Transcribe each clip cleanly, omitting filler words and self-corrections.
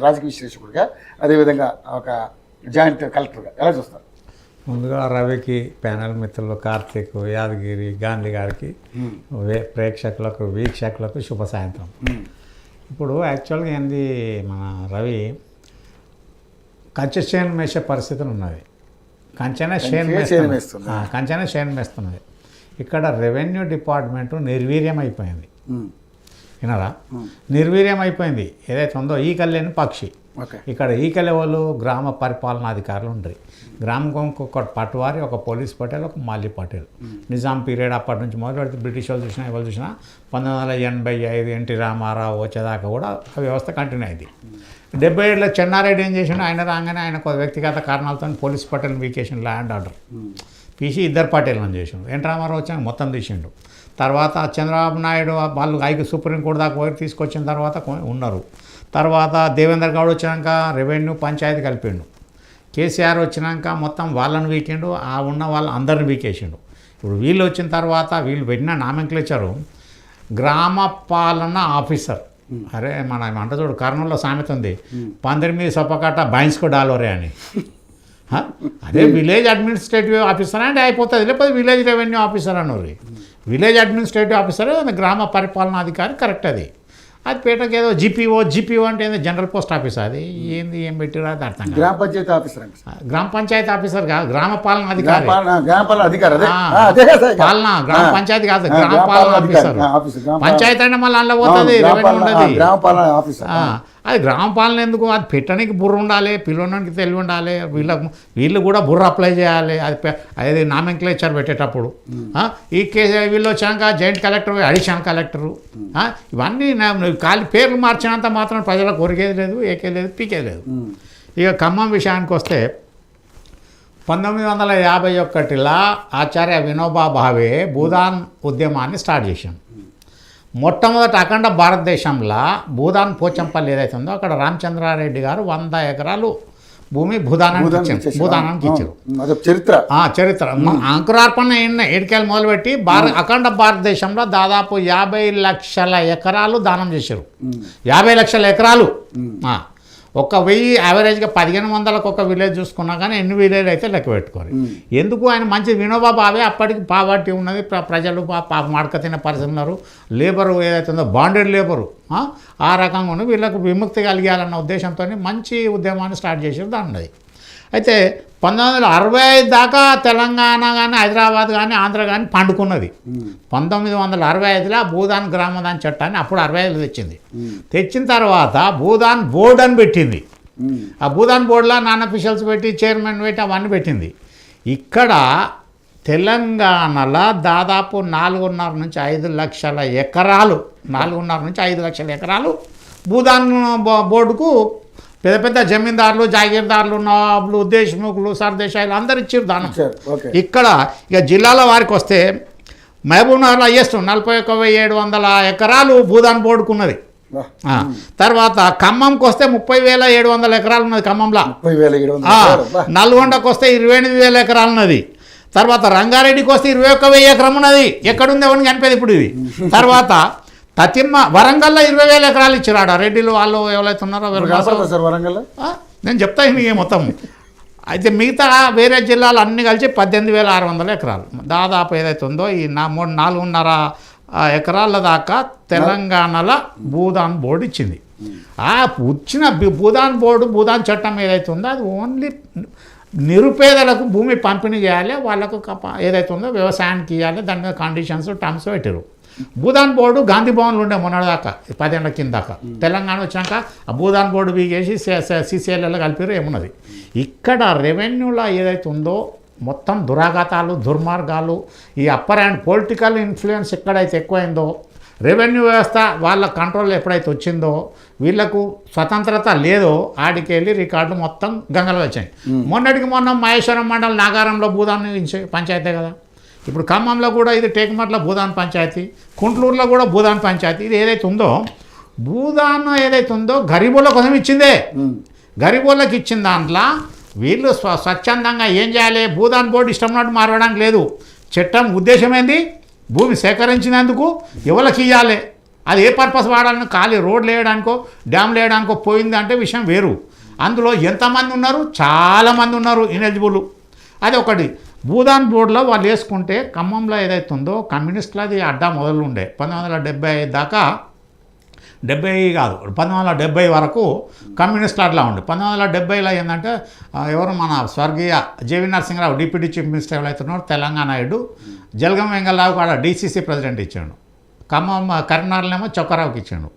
రాజకీయ విశ్లేషకుడిగా అదేవిధంగా ఒక జాయింట్ కలెక్టర్గా ఎలా చూస్తారు? ముందుగా రవికి ప్యానల్ మిత్రులు కార్తీక్, యాదగిరి, గాంధీ గారికి, ప్రేక్షకులకు, వీక్షకులకు శుభ సాయంత్రం. ఇప్పుడు యాక్చువల్గా ఏంది, మన రవి కంచె చేను మేసే పరిస్థితులు ఉన్నది. కంచెనే చేను మేస్తున్నది. ఇక్కడ రెవెన్యూ డిపార్ట్మెంటు నిర్వీర్యం అయిపోయింది. వినరా, నిర్వీర్యం అయిపోయింది. ఏదైతే ఉందో ఈకలు లేని పక్షి. ఇక్కడ ఈకలు ఎవరు? గ్రామ పరిపాలనాధికారులు ఉండరు. గ్రామం ఒక పట్వారి, ఒక పోలీస్ పటేల్, ఒక మాలి పటేల్. నిజాం పీరియడ్ అప్పటి నుంచి మొదలు పెడితే బ్రిటిష్ వాళ్ళు చూసినా, ఎవరు చూసినా 1985 ఎన్టీ రామారావు వచ్చేదాకా కూడా ఆ వ్యవస్థ కంటిన్యూ అయింది. 77లో చెన్నారెడ్డి ఏం చేసిండు, ఆయన రాగానే ఆయన వ్యక్తిగత కారణాలతో పోలీస్ పటేల్ వీకేషన్ ల్యాండ్ ఆర్డర్ తీసి ఇద్దరు పటేల్ని చేసిండు. ఎన్టీ రామారావు వచ్చాక మొత్తం తీసిండు. తర్వాత చంద్రబాబు నాయుడు వాళ్ళు సుప్రీంకోర్టు దాకా పోయి తీసుకొచ్చిన తర్వాత ఉన్నారు. తర్వాత దేవేంద్ర గౌడ్ వచ్చినాక రెవెన్యూ పంచాయతీ కలిపిండు. కేసీఆర్ వచ్చినాక మొత్తం వాళ్ళని వీకిండు, ఆ ఉన్న వాళ్ళ అందరిని వీకేసిండు. ఇప్పుడు వీళ్ళు వచ్చిన తర్వాత వీళ్ళు పెట్టిన నామెన్క్లేచరు గ్రామ పాలన ఆఫీసర్. అరే మన అంట చూడు, కర్నూలులో సామెత ఉంది, పందిరి మీద సొప్పకట్ట బైన్స్కో డాలోరే అని. అదే విలేజ్ అడ్మినిస్ట్రేటివ్ ఆఫీసర్ అంటే అయిపోతుంది, లేకపోతే విలేజ్ రెవెన్యూ ఆఫీసర్ అన్నారు. విలేజ్ అడ్మినిస్ట్రేటివ్ ఆఫీసర్ గ్రామ పరిపాలనాధికారి కరెక్ట్. అది పేటకి ఏదో జీపీఓ అంటే ఏదో జనరల్ పోస్ట్ ఆఫీస్. అది ఏంది, ఏం పెట్టిరా అది అర్థం కాదు. గ్రామ పంచాయతీ ఆఫీసర్, గ్రామ పంచాయతీ ఆఫీసర్ కాదు, గ్రామ పాలన అధికారి. పాలన గ్రామ పంచాయతీ కాదు, గ్రామ పాలన ఆఫీసర్. పంచాయతీ అంటే మళ్ళీ అందులో పోతుంది, రెవెన్యూ ఉండదు. అది గ్రామ పాలన ఎందుకు? అది పెట్టడానికి బుర్ర ఉండాలి, పిల్లడానికి తెలివి ఉండాలి. వీళ్ళు కూడా బుర్ర అప్లై చేయాలి. అది నామెన్క్లేచర్ పెట్టేటప్పుడు. ఈ కేసు వీళ్ళు వచ్చాక జాయింట్ కలెక్టర్, అడిషనల్ కలెక్టరు, ఇవన్నీ పేర్లు మార్చినంత మాత్రం ప్రజలకు కొరికేది లేదు, ఏకేది లేదు, పీకేది లేదు. ఇక ఖమ్మం విషయానికి వస్తే 1951లో ఆచార్య వినోబా భావే భూదాన్ ఉద్యమాన్ని స్టార్ట్ చేశాం. మొట్టమొదటి అఖండ భారతదేశంలో భూదాన్ పోచంపల్లి ఏదైతే ఉందో అక్కడ రామచంద్రారెడ్డి గారు 100 ఎకరాలు భూమి భూదానానికి ఇచ్చారు. చరిత్ర అంకురార్పణ ఏడికేళ్ళు మొదలుపెట్టి అఖండ భారతదేశంలో దాదాపు 50 లక్షల ఎకరాలు దానం చేశారు. 50 లక్షల ఎకరాలు. 1000 యావరేజ్గా 1500కు ఒక విలేజ్ చూసుకున్నా కానీ ఎన్ని విలేజ్ అయితే లెక్క పెట్టుకోరు. ఎందుకు? ఆయన మంచి వినోబా భావే. అప్పటికి పావర్టీ ఉన్నది, ప్రజలు మడక తినే పరిస్థితి ఉన్నారు. లేబరు ఏదైతే ఉందో బాండెడ్ లేబరు ఆ రకంగా ఉన్నది. వీళ్ళకు విముక్తి కలిగాలన్న ఉద్దేశంతో మంచి ఉద్యమాన్ని స్టార్ట్ చేసారు దాన్ని. అయితే 1965 దాకా తెలంగాణ కానీ హైదరాబాద్ కానీ ఆంధ్ర కానీ పండుకున్నది. 1965లో భూదాన్ గ్రామదాన్ చట్టాన్ని అప్పుడు 65లో తెచ్చింది. తెచ్చిన తర్వాత భూదాన్ బోర్డు అని పెట్టింది. ఆ భూదాన్ బోర్డులో నాన్ అఫీషియల్స్ పెట్టి, చైర్మన్ పెట్టి అవన్నీ పెట్టింది. ఇక్కడ తెలంగాణలో దాదాపు 4.5 నుంచి 5 లక్షల ఎకరాలు, 4.5 నుంచి 5 లక్షల ఎకరాలు భూదాన్ బోర్డుకు పెద్ద పెద్ద జమీందారులు, జాగీర్దారులు, నవాబులు, దేశ్ముఖులు, సర్దేశాయిలు అందరు ఇచ్చారు దానం. ఇక్కడ ఇక జిల్లాల వారికి వస్తే మహబూబ్నగర్లో హైయెస్ట్ 41,700 ఎకరాలు భూదాన్ బోర్డుకున్నది. తర్వాత ఖమ్మంకి వస్తే 30,700 ఎకరాలు ఉన్నది ఖమ్మంలో. నల్గొండకు వస్తే 28,000 ఎకరాలు ఉన్నది. తర్వాత రంగారెడ్డికి వస్తే 21,000 ఎకరం ఉన్నది. ఎక్కడుంది ఎవరిని కనిపేది ఇప్పుడు ఇది. తర్వాత వరంగల్లో 20,000 ఎకరాలు ఇచ్చారు. రెడ్డిలు వాళ్ళు ఎవరైతే ఉన్నారో వరంగల్ నేను చెప్తా ఇక మొత్తం. అయితే మిగతా వేరే జిల్లాలు అన్నీ కలిసి 18,600 ఎకరాలు దాదాపు ఏదైతే ఉందో ఈ 4.5 ఎకరాల దాకా తెలంగాణలో భూదాన్ బోర్డు ఇచ్చింది. ఆ వచ్చిన భూదాన్ బోర్డు, భూదాన్ చట్టం ఏదైతే ఉందో అది ఓన్లీ నిరుపేదలకు భూమి పంపిణీ చేయాలి, వాళ్ళకు ఏదైతే ఉందో వ్యవసాయానికి ఇవ్వాలి, దాని మీద కండిషన్స్, టర్మ్స్ పెట్టారు. భూదాన్ బోర్డు గాంధీ భవన్లు ఉండే మొన్నటిదాకా 10 ఏళ్ల కింద దాకా. తెలంగాణ వచ్చాక ఆ భూదాన్ బోర్డు బీగేసి సిసిఎల్ఎల్లో కలిపారు ఏమున్నది. ఇక్కడ రెవెన్యూలో ఏదైతే ఉందో మొత్తం దురాఘాతాలు, దుర్మార్గాలు, ఈ అప్పర్ అండ్ పొలిటికల్ ఇన్ఫ్లుయెన్స్ ఎక్కడైతే ఎక్కువైందో, రెవెన్యూ వ్యవస్థ వాళ్ళ కంట్రోల్ ఎప్పుడైతే వచ్చిందో, వీళ్లకు స్వతంత్రత లేదో ఆడికి వెళ్ళి రికార్డులు మొత్తం గంగలు వచ్చాయి. మొన్నటికి మొన్న మహేశ్వరం మండలం నాగారంలో భూదాన్ పంచాయతీ కదా. ఇప్పుడు ఖమ్మంలో కూడా ఇది టేకుమట్ల భూదాన్ పంచాయతీ, కుంట్లూరులో కూడా భూదాన్ పంచాయతీ. ఇది ఏదైతే ఉందో భూదాన్ ఏదైతే ఉందో గరీబుల కోసం ఇచ్చిందే. గరీబులకు ఇచ్చిన దాంట్లో వీళ్ళు స్వచ్ఛందంగా ఏం చేయాలి, భూదాన్ బోర్డు ఇష్టం ఉన్నట్టు మారడానికి లేదు. చట్టం ఉద్దేశం ఏంది, భూమి సేకరించినందుకు ఎవరికి ఇవ్వాలి, అది ఏ పర్పస్ వాడాలని ఖాళీ రోడ్లు వేయడానికో డ్యామ్లు వేయడానికో పోయింది అంటే విషయం వేరు. అందులో ఎంతమంది ఉన్నారు, చాలామంది ఉన్నారు ఇనెలిజిబుల్. అది ఒకటి. భూదాన్ బోర్డులో వాళ్ళు వేసుకుంటే ఖమ్మంలో ఏదైతే ఉందో కమ్యూనిస్టులది అడ్డా మొదలు ఉండే 1975 దాకా, 70 కాదు 1970 వరకు కమ్యూనిస్టులు అట్లా ఉండే. 1970లో ఏంటంటే ఎవరు మన స్వర్గీయ JV Narasimharao deputy chief minister ఎవరైతున్నారో తెలంగాణ నాయుడు జలగం వెంగళరావు కూడా డీసీసీ ప్రెసిడెంట్ ఇచ్చాడు. ఖమ్మం కరీంనగర్లేమో చొక్కరావుకి ఇచ్చాడు.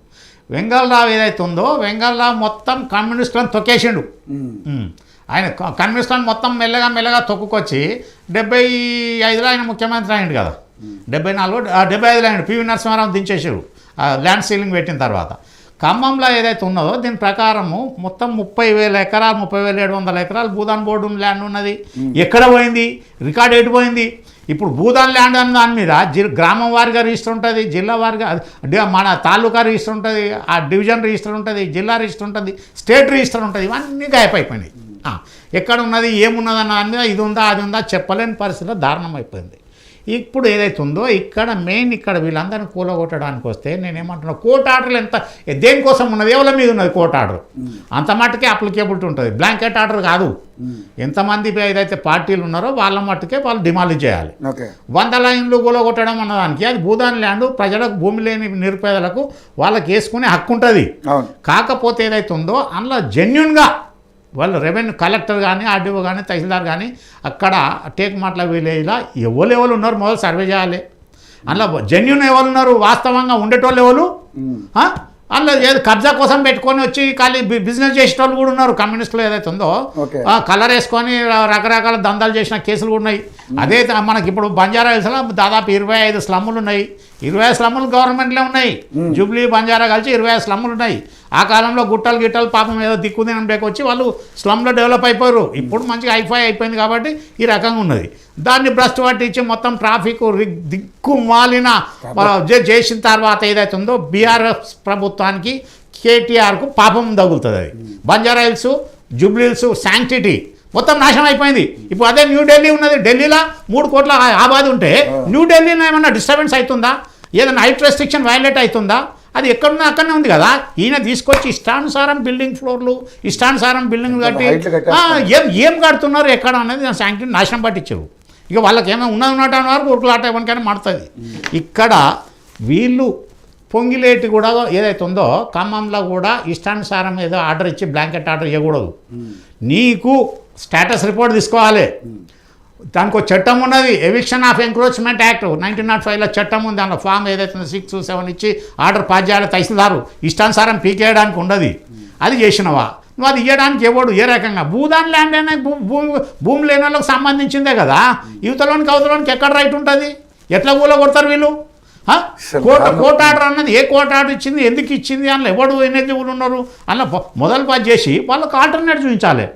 వెంగళరావు ఏదైతే ఉందో వెంగళరావు మొత్తం కమ్యూనిస్టులను తొక్కేసిండు. ఆయన కమ్యూనిస్టులను మొత్తం మెల్లగా తొక్కుకొచ్చి 75లో ఆయన ముఖ్యమంత్రి అయ్యిండు కదా, 75లో ఆయన పివి నరసింహారావు దించేసారు ల్యాండ్ సీలింగ్ పెట్టిన తర్వాత. ఖమ్మంలో ఏదైతే ఉన్నదో దీని ప్రకారము మొత్తం 30,000 ఎకరాలు 30,700 ఎకరాలు భూదాన్ బోర్డు ల్యాండ్ ఉన్నది. ఎక్కడ పోయింది, రికార్డ్ ఎటు పోయింది? ఇప్పుడు భూదాన్ ల్యాండ్ అన్న దాని మీద గ్రామం వారిగా రిజిస్టర్ ఉంటుంది, జిల్లా వారిగా మన తాలూకా రిజిస్టర్ ఉంటుంది, ఆ డివిజన్ రిజిస్టర్ ఉంటుంది, జిల్లా రిజిస్టర్ ఉంటుంది, స్టేట్ రిజిస్టర్ ఉంటుంది. ఇవన్నీ గాయపైపోయినాయి. ఎక్కడ ఉన్నది ఏమున్నది అన్న దాని మీద ఇది ఉందా అది ఉందా చెప్పలేని పరిస్థితిలో దారుణం అయిపోయింది. ఇప్పుడు ఏదైతే ఉందో ఇక్కడ మెయిన్ ఇక్కడ వీళ్ళందరినీ కూలగొట్టడానికి వస్తే నేనేమంటున్నా, కోర్టు ఆర్డర్లు ఎంత దేనికోసం ఉన్నది, ఎవరి మీద ఉన్నది కోర్టు ఆర్డర్, అంత మట్టుకే అప్లికేబిలిటీ ఉంటుంది. బ్లాంకెట్ ఆర్డర్ కాదు. ఎంతమంది ఏదైతే పార్టీలు ఉన్నారో వాళ్ళ మట్టుకే వాళ్ళు డిమాలిష్ చేయాలి. 100 లైన్లు కూలగొట్టడం అన్నదానికి అది భూదాన్ ల్యాండ్ ప్రజలకు భూమి లేని నిరుపేదలకు వాళ్ళకి వేసుకునే హక్కు ఉంటుంది. కాకపోతే ఏదైతే ఉందో అందులో జెన్యున్గా వాళ్ళు రెవెన్యూ కలెక్టర్ కానీ ఆర్డీఓ కానీ తహసీల్దార్ కానీ అక్కడ టేక్మాట్ల విలేజ్లో ఎవరు ఉన్నారు మొదలు సర్వే చేయాలి. అందులో జెన్యున్ ఎవరు ఉన్నారు, వాస్తవంగా ఉండేటోళ్ళు ఎవరు, అందులో ఏదో కబ్జా కోసం పెట్టుకొని వచ్చి ఖాళీ బిజినెస్ చేసేటోళ్ళు కూడా ఉన్నారు. కమ్యూనిస్టులు ఏదైతే ఉందో కలర్ వేసుకొని రకరకాల దందాలు చేసిన కేసులు కూడా ఉన్నాయి. అదే మనకి ఇప్పుడు బంజారా హిల్స్లో దాదాపు 25 స్లమ్ములు ఉన్నాయి. 25 స్లమ్ములు గవర్నమెంట్లో ఉన్నాయి. జూబ్లీ బంజారా కలిసి 25 స్లమ్ములు ఉన్నాయి. ఆ కాలంలో గుట్టలు గిట్టలు పాపం ఏదో దిక్కుదినం వచ్చి వాళ్ళు స్లమ్లో డెవలప్ అయిపోయారు. ఇప్పుడు మంచిగా హైఫై అయిపోయింది కాబట్టి ఈ రకంగా ఉన్నది. దాన్ని భ్రష్టు పట్టించి మొత్తం ట్రాఫిక్ దిక్కు మాలిన చేసిన తర్వాత ఏదైతే ఉందో బీఆర్ఎస్ ప్రభుత్వానికి కేటీఆర్కు పాపం తగులుతుంది. అది Banjara hills, Jubilee hills sanctity మొత్తం నాశనం అయిపోయింది. ఇప్పుడు అదే న్యూఢిల్లీ ఉన్నది. ఢిల్లీలో 3 కోట్ల ఆబాది ఉంటే న్యూఢిల్లీలో ఏమన్నా డిస్టర్బెన్స్ అవుతుందా, ఏదైనా హైట్ రెస్ట్రిక్షన్ వైలేట్ అవుతుందా? అది ఎక్కడున్నా అక్కడనే ఉంది కదా. ఈయన తీసుకొచ్చి ఇష్టానుసారం బిల్డింగ్ ఫ్లోర్లు, ఇష్టానుసారం బిల్డింగ్లు కట్టి ఏం కడుతున్నారు ఎక్కడ అనేది శాంక్షన్ నాశనం పట్టించారు. ఇక వాళ్ళకి ఏమైనా ఉన్నట్టు అన్నారు ఉరుకులాట ఎవరికైనా మాడుతుంది. ఇక్కడ వీళ్ళు పొంగిలేటి కూడా ఏదైతే ఉందో ఖమ్మంలో కూడా ఇష్టానుసారం ఏదో ఆర్డర్ ఇచ్చి బ్లాంకెట్ ఆర్డర్ ఇవ్వకూడదు. నీకు స్టేటస్ రిపోర్ట్ తీసుకోవాలి. దానికి ఒక చట్టం ఉన్నది, ఎవిక్షన్ ఆఫ్ ఎంక్రోచ్మెంట్ యాక్ట్ 1905లో చట్టం ఉంది. దానిలో ఫామ్ ఏదైతే 6, 7 ఇచ్చి ఆర్డర్ పాస్ చేయాలి తహసీల్దారు. ఇష్టానుసారం పీకేయడానికి ఉండదు. అది చేసినవా నువ్వు, అది ఇవ్వడానికి ఎవడు ఏ రకంగా? భూదాన్ ల్యాండ్ అనే భూమి లేని వాళ్ళకి సంబంధించిందే కదా. యువతలోనికి అవతలోనికి ఎక్కడ రైట్ ఉంటుంది? ఎట్లా కూలగొడతారు వీళ్ళు? కోర్టు ఆర్డర్ అన్నది ఏ కోర్టు ఆర్డర్ ఇచ్చింది, ఎందుకు ఇచ్చింది, అందులో ఎవడు ఎలిజిబుల్ ఉన్నారు అందులో మొదలు పాస్ చేసి వాళ్ళకి ఆల్టర్నేట్ చూపించాలి.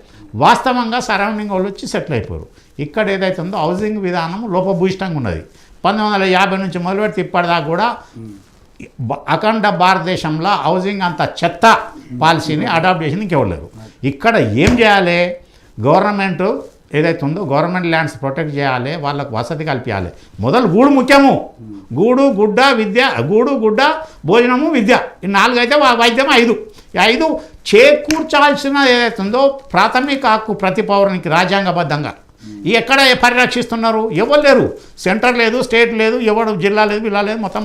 వాస్తవంగా సరౌండింగ్ వాళ్ళు వచ్చి సెటిల్ అయిపోయారు. ఇక్కడ ఏదైతే ఉందో హౌసింగ్ విధానం లోపభూయిష్టంగా ఉన్నది. 1950 నుంచి మొదలుపెడితే ఇప్పటిదాకా కూడా అఖండ భారతదేశంలో హౌసింగ్ అంత చెత్త పాలసీని అడాప్ట్ చేసి ఇంకెవరు. ఇక్కడ ఏం చేయాలి? గవర్నమెంట్ ఏదైతే ఉందో గవర్నమెంట్ ల్యాండ్స్ ప్రొటెక్ట్ చేయాలి, వాళ్ళకు వసతి కల్పించాలి. మొదలు గూడు ముఖ్యము. గూడు, గుడ్డ, విద్య. గూడు, గుడ్డ, భోజనము, విద్య. ఈ 4 అయితే వైద్యం 5. 5 చేకూర్చాల్సిన ఏదైతే ఉందో ప్రాథమిక హక్కు ప్రతి పౌరునికి రాజ్యాంగబద్ధంగా. ఎక్కడ పరిరక్షిస్తున్నారు? ఎవరు లేరు. సెంటర్ లేదు, స్టేట్ లేదు, ఎవడు జిల్లా లేదు, జిల్లా లేదు, మొత్తం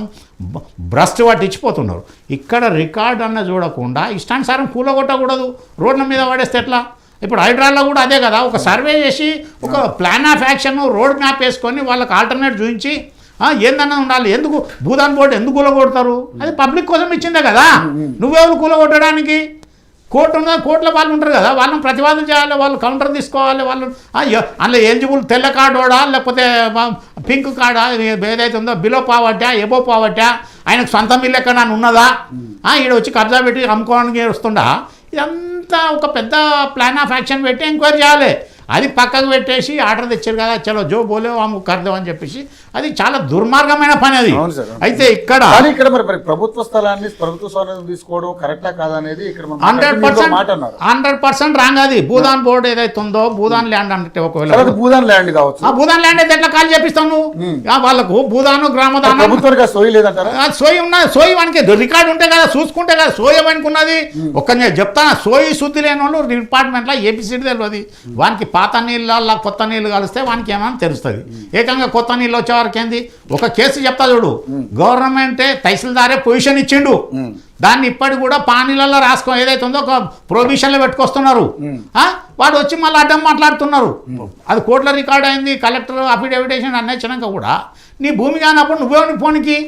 భ్రష్టు పట్టించిపోతున్నారు. ఇక్కడ రికార్డ్ అన్న చూడకుండా ఇష్టానుసారం కూలగొట్టకూడదు, రోడ్ల మీద పడేస్తే ఎట్లా? ఇప్పుడు హైడ్రాల్లో కూడా అదే కదా. ఒక సర్వే చేసి ఒక plan of action road map వేసుకొని వాళ్ళకి ఆల్టర్నేట్ చూపించి ఏందన్నా ఉండాలి. ఎందుకు భూదాన్ బోర్డు ఎందుకు కూలగొడతారు? అది పబ్లిక్ కోసం ఇచ్చిందే కదా. నువ్వెవరు కూలగొట్టడానికి? కోర్టు ఉన్న కోర్టులో వాళ్ళు ఉంటారు కదా, వాళ్ళని ప్రతివాదన చేయాలి, వాళ్ళు కౌంటర్ తీసుకోవాలి. వాళ్ళు అందులో ఎలిజిబుల్ తెల్ల కార్డోడా లేకపోతే పింక్ కార్డా ఏదైతే ఉందో బిలో పావర్టీ ఎబో పావర్టీ, ఆయనకు సొంత ఇల్లు ఎక్కడ ఉన్నదా, ఈడ వచ్చి కబ్జా పెట్టి అమ్ముకోవడానికి వస్తుండా? ఇదంతా ఒక పెద్ద ప్లాన్ ఆఫ్ యాక్షన్ పెట్టి ఎంక్వైరీ చేయాలి. అది పక్కకు పెట్టేసి ఆర్డర్ తెచ్చారు కదా చలో జో బోలే వాము కర్దో అని చెప్పేసి అది చాలా దుర్మార్గమైన పని అది. అవును సార్. అయితే ఇక్కడ మరి ప్రభుత్వ స్థలాన్ని ప్రభుత్వ స్వాధీనం తీసుకోవడం కరెక్టా కాదా అనేది ఇక్కడ 100% రాంగ్. అది భూదాన్ బోర్డు ఏదైతే ఉందో భూదాన్ ల్యాండ్ అంటే ఒకవేళ భూదాన్ ల్యాండ్ కావచ్చు, ఆ భూదాన్ ల్యాండ్ అయితే ఎట్లా కాల్ చేపిస్తావు నువ్వు? వాళ్ళకు భూదాను గ్రామదానం ప్రభుత్వానికి సోయి లేదంటారా? సోయి ఉన్నది, సోయి వానికి రికార్డు ఉంటే కదా చూసుకుంటే కదా సోయి వానికి ఒక్క నేను చెప్తాను, సోయి శుద్ధి లేని వాళ్ళు డిపార్ట్మెంట్లో ఏపీసీడీ తెలియదు. వానికి పాత నీళ్ళ కొత్త నీళ్ళు కలిస్తే వానికి ఏమైనా తెలుస్తుంది. ఏకంగా కొత్త నీళ్ళు వచ్చేవారికి ఏంది ఒక కేసు చెప్తా చూడు, గవర్నమెంటే తహసీల్దారే పొజిషన్ ఇచ్చిండు, దాన్ని ఇప్పటికి కూడా పానీలలో రాసుకో ఏదైతే ఉందో ఒక ప్రొవిషన్లో పెట్టుకొస్తున్నారు. వాడు వచ్చి మళ్ళీ అడ్డం మాట్లాడుతున్నారు. అది కోర్టులో రికార్డ్ అయింది, కలెక్టర్ అఫిడవిటేషన్ అన్నీ వచ్చినాక కూడా నీ భూమి కానప్పుడు నువ్వేమని పోనికి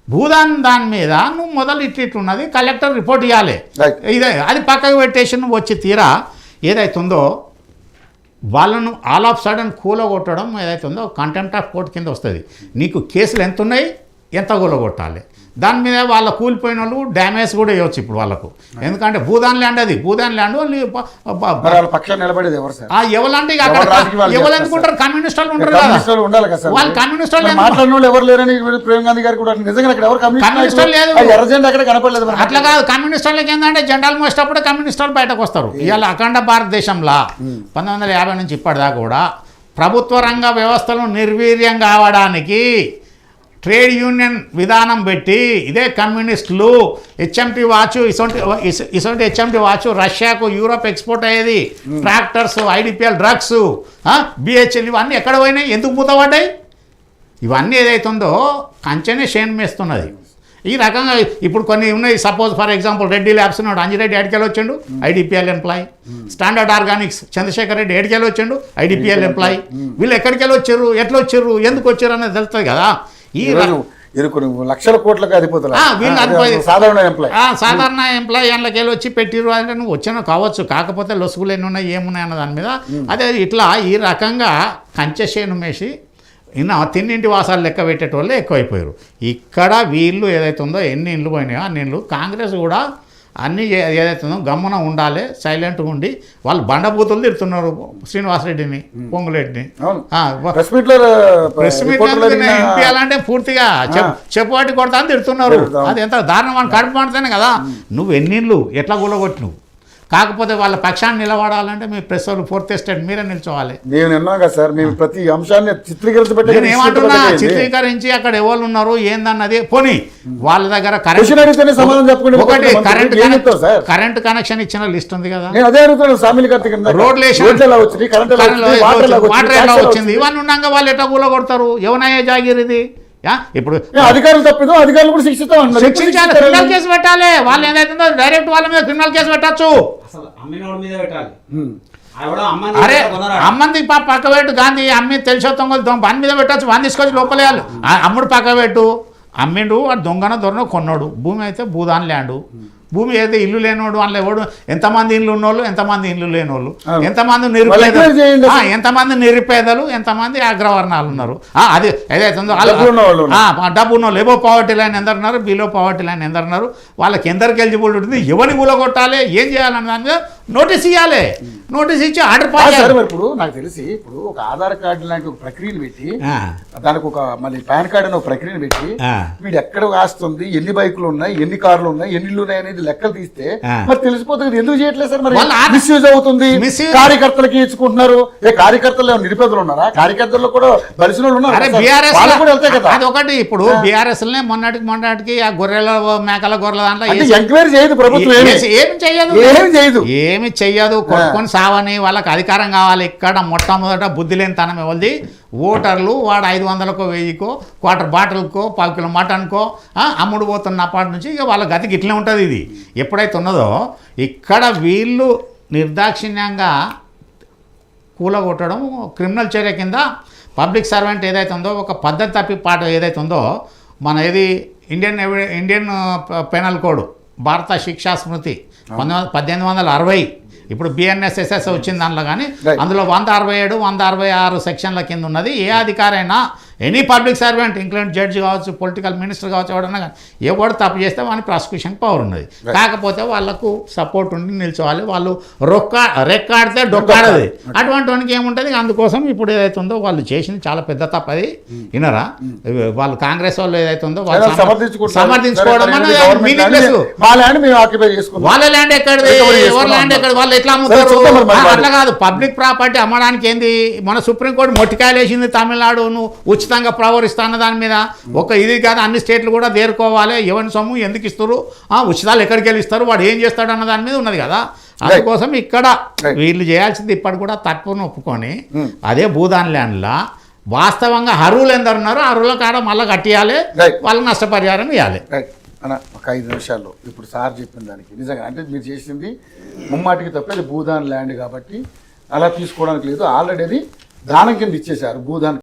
భూదాన్ దాని మీద నువ్వు మొదలు ఇట్లున్నది కలెక్టర్ రిపోర్ట్ ఇవ్వాలి. ఇదే అది పక్కకు పెట్టేసి నువ్వు వచ్చి తీరా ఏదైతుందో వాళ్ళను ఆల్ ఆఫ్ సడన్ కూలగొట్టడం ఏదైతే ఉందో కంటెంప్ట్ ఆఫ్ కోర్ట్ కింద వస్తుంది. నీకు కేసులు ఎంత ఉన్నాయి, ఎంత కూలగొట్టాలి, దాని మీద వాళ్ళ కూలిపోయిన వాళ్ళు డ్యామేజ్ కూడా ఇవ్వచ్చు ఇప్పుడు వాళ్ళకు. ఎందుకంటే భూదాన్ ల్యాండ్ అది భూదాన్ ల్యాండ్ వాళ్ళు పక్షాన్ని నిలబడేది ఎవరు సార్? ఎవరంటే ఎవరు ఎందుకుంటారు? కమ్యూనిస్ట్ వాళ్ళు ఉంటారు కదా, వాళ్ళు కమ్యూనిస్ట్ మాట్లాడిన ఎవరు లేరని ప్రేమ్ గాంధీ గారు కూడా నిజంగా అక్కడ ఎవరు కమ్యూనిస్ట్ లేదు, అక్కడ కనపడలేదు. అట్లా కాదు. కమ్యూనిస్ట్ వాళ్ళకి ఏంటంటే జెండాలు మోసేటప్పుడు కమ్యూనిస్ట్ వాళ్ళు బయటకు వస్తారు. ఇవాళ అఖండ భారతదేశంలో 1950 నుంచి ఇప్పటిదాకా కూడా ప్రభుత్వ రంగ వ్యవస్థలు నిర్వీర్యం కావడానికి ట్రేడ్ యూనియన్ విధానం పెట్టి ఇదే కమ్యూనిస్టులు హెచ్ఎంటీ వాచ్ ఇసొంటి హెచ్ఎంటీ వాచ్ రష్యాకు యూరోప్ ఎక్స్పోర్ట్ అయ్యేది, ట్రాక్టర్స్, ఐడిపిఎల్ డ్రగ్స్, బిహెచ్ఎల్ ఇవన్నీ ఎక్కడ పోయినాయి, ఎందుకు మూతపడ్డాయి? ఇవన్నీ ఏదైతుందో కంచెనే షేన్ మేస్తున్నది. ఈ రకంగా ఇప్పుడు కొన్ని ఉన్నాయి. Suppose for example Reddy labs ఉన్నాడు, అంజిరెడ్డి ఎడికెళ్ళి వచ్చిండు, IDPL employee. Standard organics Chandrashekar Reddy ఎడికెళ్ళి వచ్చిండు, ఐడిపిఎల్ ఎంప్లాయీ. వీళ్ళు ఎక్కడికెళ్ళి వచ్చారు, ఎట్లా వచ్చారు, ఎందుకు వచ్చారు అనేది తెలుస్తుంది కదా. ఈ లక్షల కోట్లకు అధిపతులు సాధారణ ఎంప్లాయీ అందులోకి వచ్చి పెట్టిరు అంటే నువ్వు వచ్చినా కావచ్చు, కాకపోతే లొసుగులు ఎన్ని ఉన్నాయి ఏమున్నాయి అన్న దాని మీద. అదే ఇట్లా ఈ రకంగా కంచెషేను మేసి తిన్నింటి వాసాలు లెక్క పెట్టేటోళ్ళే ఎక్కువైపోయారు. ఇక్కడ వీళ్ళు ఏదైతే ఉందో ఎన్ని ఇండ్లు పోయినాయో అన్ని ఇండ్లు కాంగ్రెస్ కూడా అన్నీ ఏదైతే ఉందో గమ్మున ఉండాలి, సైలెంట్గా ఉండి వాళ్ళు బండబూతులు తిడుతున్నారు శ్రీనివాసరెడ్డిని, పొంగులేటిని. ప్రెస్ మీట్ ఇంపియాలంటే పూర్తిగా చెప్పువాటి కొడతా అని తిడుతున్నారు. అది ఎంత దారుణం అని కడుపు పడితేనే కదా. నువ్వు ఎన్నిళ్ళు ఎట్లా గుల్లగొట్టి నువ్వు, కాకపోతే వాళ్ళ పక్షాన్ని నిలబడాలంటే మీ ప్రెస్ వాళ్ళు 4th ఎస్టేట్ మీరే నిల్చోవాలి. నేను విన్నాను కదా సార్, మేము ప్రతి అంశాన్ని ఏమంటున్నా చిత్రీకరించి అక్కడ ఎవరు ఉన్నారు ఏందన్నది పోనీ వాళ్ళ దగ్గర కరెంట్ కనెక్షన్ ఇచ్చిన లిస్ట్ ఉంది కదా, రోడ్లు వాటర్ ఎలా వచ్చింది, ఇవన్నీ ఉన్నాక వాళ్ళు ఎట్లా కూలగొడతారు? ఎవనయ్యే జాగిర్ ఇది? ఇప్పుడు అధికారులు తప్పిదో అధికారులు కూడా శిక్షించాలి, క్రిమినల్ కేసు పెట్టాలి. వాళ్ళు ఏదైతుందో డైరెక్ట్ వాళ్ళ మీద క్రిమినల్ కేసు పెట్టచ్చు. అరే అమ్మంది పక్క పెట్టు, గాంధీ అమ్మి తెలిసొత్తం వన్ మీద పెట్టచ్చు, వన్ తీసుకొచ్చి లోపలేయాలి. అమ్ముడు పక్క పెట్టు, అమ్మిండు వాడు దొంగన దొరన కొన్నాడు. భూమి అయితే భూదాన్ ల్యాండ్, భూమి అయితే ఇల్లు లేనివాడు వాళ్ళు ఎవడు, ఎంతమంది ఇల్లు ఉన్నోళ్ళు, ఎంతమంది ఇల్లు లేనివాళ్ళు, ఎంతమంది నిరుపేదలు, ఎంతమంది నిరుపేదలు, ఎంతమంది అగ్రవర్ణాలు ఉన్నారు. అది ఏదైతుందో డబ్బు ఉన్న వాళ్ళు ఎబో పావర్టీ లైన్ ఎందరున్నారు, బిలో పావర్టీ లైన్ ఎందరున్నారు, వాళ్ళకి ఎందరికి ఎలిజిబుల్ ఉంటుంది, ఎవరిని కూలగొట్టాలి, ఏం చేయాలన్న దాని మీద నోటీస్ ఇవ్వాలి. నోటీస్ ఇచ్చి ఆర్డర్ పాస్ చేయాలి. ఇప్పుడు నాకు తెలిసి ఇప్పుడు ఒక ఆధార్ కార్డు లాంటి ఒక ప్రక్రియను పెట్టి దానికి ఒక మళ్ళీ పాన్ కార్డు అని ఒక ప్రక్రియను పెట్టి వీడు ఎక్కడ ఆస్తుంది, ఎన్ని బైకులు ఉన్నాయి, ఎన్ని కార్లు ఉన్నాయి, ఎన్ని ఇల్లు ఉన్నాయి అనేది లెక్కలు తీస్తే మరి తెలిసిపోతుంది. ఎందుకు చేయట్లేదు సార్? మరి మిస్యూజ్ అవుతుంది, కార్యకర్తలకి ఇచ్చుకుంటున్నారు. కార్యకర్తలు నిరుపేదలు ఉన్నారా? కార్యకర్తలు కూడా బలిసిన వాళ్ళు ఉన్నారు. అది ఒకటి. ఇప్పుడు బీఆర్ఎస్ మొన్నటికి ఆ గొర్రెల మేకల గొర్రెల దాంట్లో ఎంక్వైరీ చేయదు ప్రభుత్వం, ఏమి చెయ్యదు. కొట్టుకొని సావని వాళ్ళకి అధికారం కావాలి. ఇక్కడ మొట్టమొదట బుద్ధి లేని తనం ఎవరిది? ఓటర్లు. వాడు 500కో 1000కో క్వార్టర్ బాటిల్కో 1/4 కిలో మటన్కో అమ్ముడు పోతున్నప్పటి నుంచి ఇక వాళ్ళ గతికి ఇట్లే ఉంటుంది. ఇది ఎప్పుడైతే ఉన్నదో ఇక్కడ వీళ్ళు నిర్దాక్షిణ్యంగా కూలగొట్టడం క్రిమినల్ చర్య కింద పబ్లిక్ సర్వెంట్ ఏదైతే ఉందో ఒక పద్ధతి తప్పి పాట ఏదైతే ఉందో మన ఏది ఇండియన్ పెనల్ కోడ్ భారత శిక్షా స్మృతి 1860 ఇప్పుడు బిఎన్ఎస్ఎస్ఎస్ వచ్చింది దాంట్లో. కానీ అందులో 167, 166 సెక్షన్ల కింద ఉన్నది. ఏ అధికారైనా any public servant including judge కావచ్చు, పొలిటికల్ మినిస్టర్ కావచ్చు, ఎవడన్నా కానీ ఎవడు తప్పు చేస్తే వాని ప్రాసిక్యూషన్ పవర్ ఉన్నది. కాకపోతే వాళ్ళకు సపోర్ట్ ఉండి నిల్చోవాలి. వాళ్ళు రెక్కాడితే డొక్కాడది. అటువంటి వానికి ఏముంటుంది. అందుకోసం ఇప్పుడు ఏదైతే ఉందో వాళ్ళు చేసింది చాలా పెద్ద తప్పది. వినరా, వాళ్ళు కాంగ్రెస్ వాళ్ళు ఏదైతే ఉందో వాళ్ళు సమర్థించుకోవడం అనేది మీనింగ్లెస్. వాళ్ళ ల్యాండ్ ఎక్కడిది, ఎవరి ల్యాండ్ ఎక్కడ, వాళ్ళు ఎట్లా అమ్ముతారు? అట్లా కాదు. పబ్లిక్ ప్రాపర్టీ అమ్మడానికి ఏంది, మన సుప్రీంకోర్టు మొట్టికాయలు వేసింది. తమిళనాడు నువ్వు ఉచితంగా ప్రవరిస్తున్న దాని మీద ఒక ఇది కాదు, అన్ని స్టేట్లు కూడా దేరుకోవాలి. ఎవరి సొమ్ము ఎందుకు ఇస్తారు, ఉచితాలు ఎక్కడికి వెళ్ళి ఇస్తారు, వాడు ఏం చేస్తాడు అన్న దాని మీద ఉన్నది కదా. అందుకోసం ఇక్కడ వీళ్ళు చేయాల్సింది ఇప్పటి కూడా తప్పును ఒప్పుకొని అదే భూదాన్ ల్యాండ్లా వాస్తవంగా అర్హులు ఎందరు ఉన్నారో అర్హుల కాడ మళ్ళీ కట్టియాలి, వాళ్ళకి నష్టపరిహారం ఇవ్వాలి. అన్న ఒక 5 నిమిషాల్లో ఇప్పుడు సార్ చెప్పిన దానికి నిజంగా అంటే మీరు చేసింది ముమ్మాటికి తప్పేది భూదాన్ ల్యాండ్ కాబట్టి అలా తీసుకోవడానికి లేదు. ఆల్రెడీ అది దానం కింద ఇచ్చేశారు భూదాన్